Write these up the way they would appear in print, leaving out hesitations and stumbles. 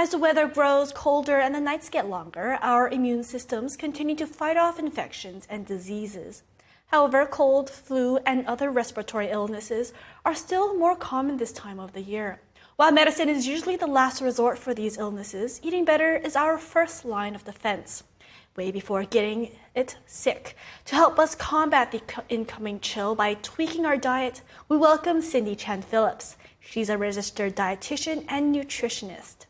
As the weather grows colder and the nights get longer, our immune systems continue to fight off infections and diseases. However, cold, flu, and other respiratory illnesses are still more common this time of the year. While medicine is usually the last resort for these illnesses, eating better is our first line of defense, way before getting it sick. To help us combat the incoming chill by tweaking our diet, we welcome Cindy Chan Phillips. She's a registered dietitian and nutritionist.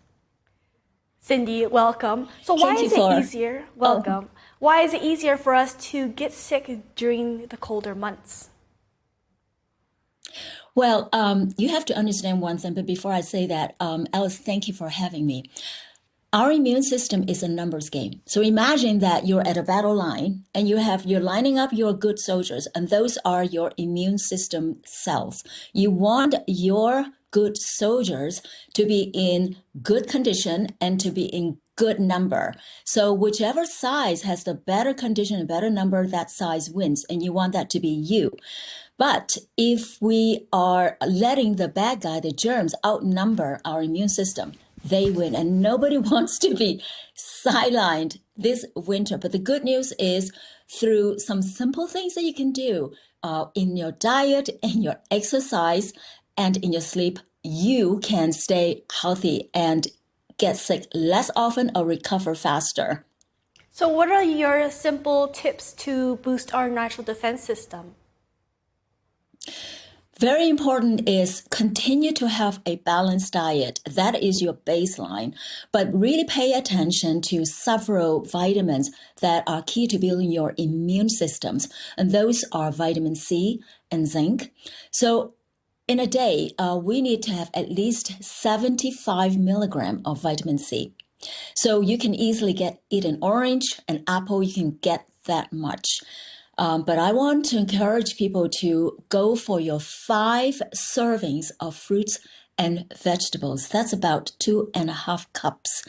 Cindy, welcome. So why is it easier? Welcome. Why is it easier for us to get sick during the colder months? Well, you have to understand one thing, but before I say that, Alice, thank you for having me. Our immune system is a numbers game. So imagine that you're at a battle line and you're lining up your good soldiers, and those are your immune system cells. You want your good soldiers to be in good condition and to be in good number. So whichever size has the better condition and better number, that size wins, and you want that to be you. But if we are letting the bad guy, the germs, outnumber our immune system, they win, and nobody wants to be sidelined this winter. But the good news is, through some simple things that you can do in your diet, in your exercise, and in your sleep, you can stay healthy and get sick less often or recover faster. So what are your simple tips to boost our natural defense system? Very important is continue to have a balanced diet. That is your baseline. But really pay attention to several vitamins that are key to building your immune systems. And those are vitamin C and zinc. So in a day, we need to have at least 75 milligrams of vitamin C. So you can easily eat an orange, an apple, you can get that much. But I want to encourage people to go for your 5 servings of fruits and vegetables. That's about 2.5 cups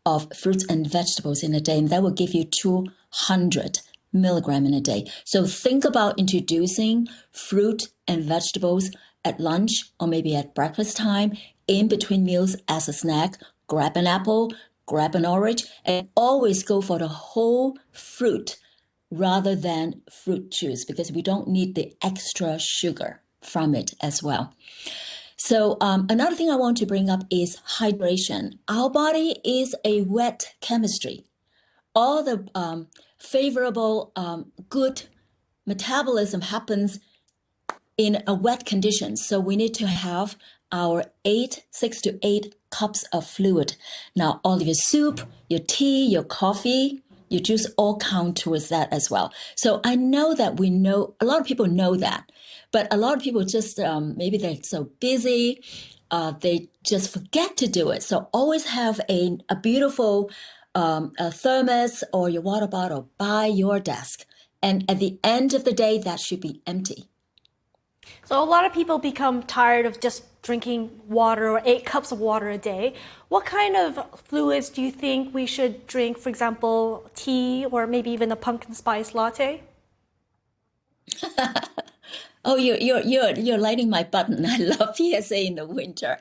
of fruits and vegetables in a day, and that will give you 200 milligrams in a day. So think about introducing fruit and vegetables at lunch or maybe at breakfast time, in between meals as a snack. Grab an apple, grab an orange, and always go for the whole fruit rather than fruit juice, because we don't need the extra sugar from it as well. So another thing I want to bring up is hydration. Our body is a wet chemistry. All the favorable, good metabolism happens in a wet condition. So we need to have our 6 to 8 cups of fluid. Now, all of your soup, your tea, your coffee, your juice all count towards that as well. So I know that a lot of people know that, but a lot of people just, maybe they're so busy, they just forget to do it. So always have a beautiful a thermos or your water bottle by your desk. And at the end of the day, that should be empty. So a lot of people become tired of just drinking water or 8 cups of water a day. What kind of fluids do you think we should drink? For example, tea or maybe even a pumpkin spice latte? Oh, you're lighting my button. I love PSA in the winter.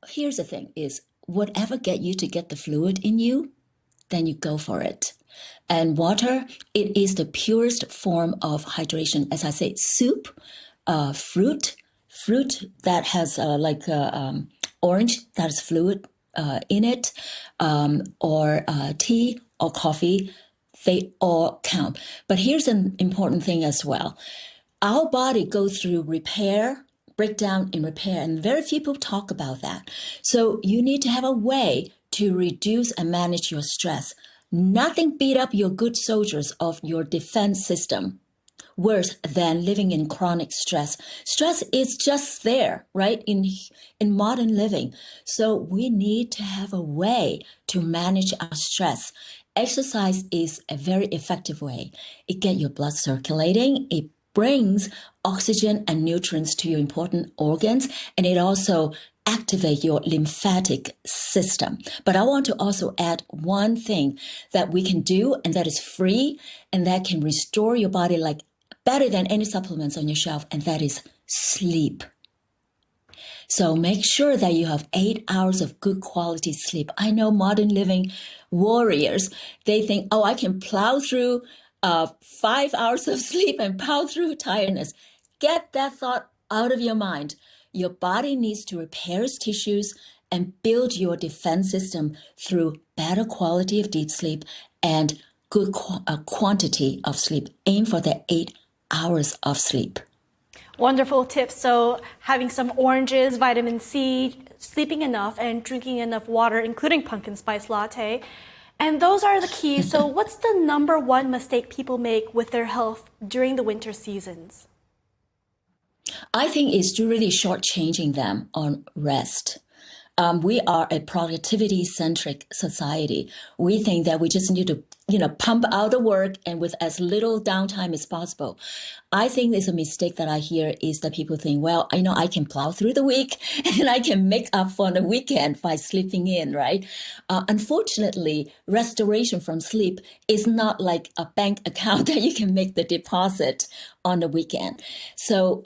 Here's the thing: is whatever get you to get the fluid in you, then you go for it. And water, it is the purest form of hydration. As I say, soup, fruit that has orange that has fluid in it, or tea or coffee, they all count. But here's an important thing as well. Our body goes through breakdown and repair, and very few people talk about that. So you need to have a way to reduce and manage your stress. Nothing beat up your good soldiers of your defense system worse than living in chronic stress. Stress is just there, right, in modern living. So we need to have a way to manage our stress. Exercise is a very effective way. It gets your blood circulating, it brings oxygen and nutrients to your important organs, and it also activate your lymphatic system. But I want to also add one thing that we can do, and that is free, and that can restore your body like better than any supplements on your shelf, and that is sleep. So make sure that you have 8 hours of good quality sleep. I know modern living warriors, they think, oh, I can plow through 5 hours of sleep and plow through tiredness. Get that thought out of your mind. Your body needs to repair its tissues and build your defense system through better quality of deep sleep and good quantity of sleep. Aim for the 8 hours of sleep. Wonderful tips. So having some oranges, vitamin C, sleeping enough, and drinking enough water, including pumpkin spice latte. And those are the keys. So what's the number one mistake people make with their health during the winter seasons? I think it's really shortchanging them on rest. We are a productivity-centric society. We think that we just need to, pump out the work and with as little downtime as possible. I think it's a mistake that I hear is that people think, well, I can plow through the week and I can make up for the weekend by sleeping in, right? Unfortunately, restoration from sleep is not like a bank account that you can make the deposit on the weekend. So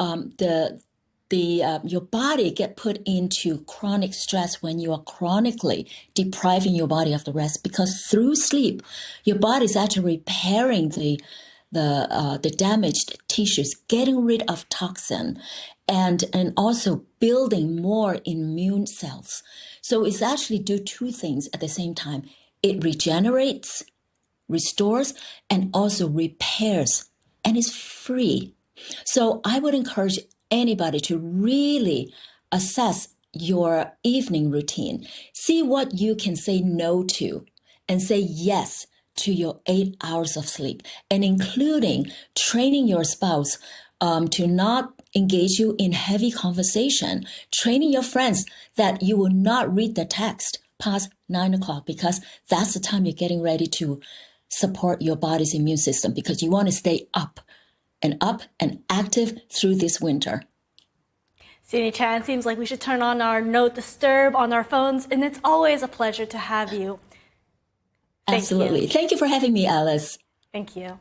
your body get put into chronic stress when you are chronically depriving your body of the rest, because through sleep, your body is actually repairing the damaged tissues, getting rid of toxin, and also building more immune cells. So it's actually do two things at the same time. It regenerates, restores, and also repairs, and it's free. So I would encourage anybody to really assess your evening routine. See what you can say no to and say yes to your 8 hours of sleep, and including training your spouse to not engage you in heavy conversation, training your friends that you will not read the text past 9 o'clock, because that's the time you're getting ready to support your body's immune system, because you want to stay up and active through this winter. Cindy Chan, seems like we should turn on our no disturb on our phones, and it's always a pleasure to have you. Absolutely. Thank you for having me, Alice. Thank you.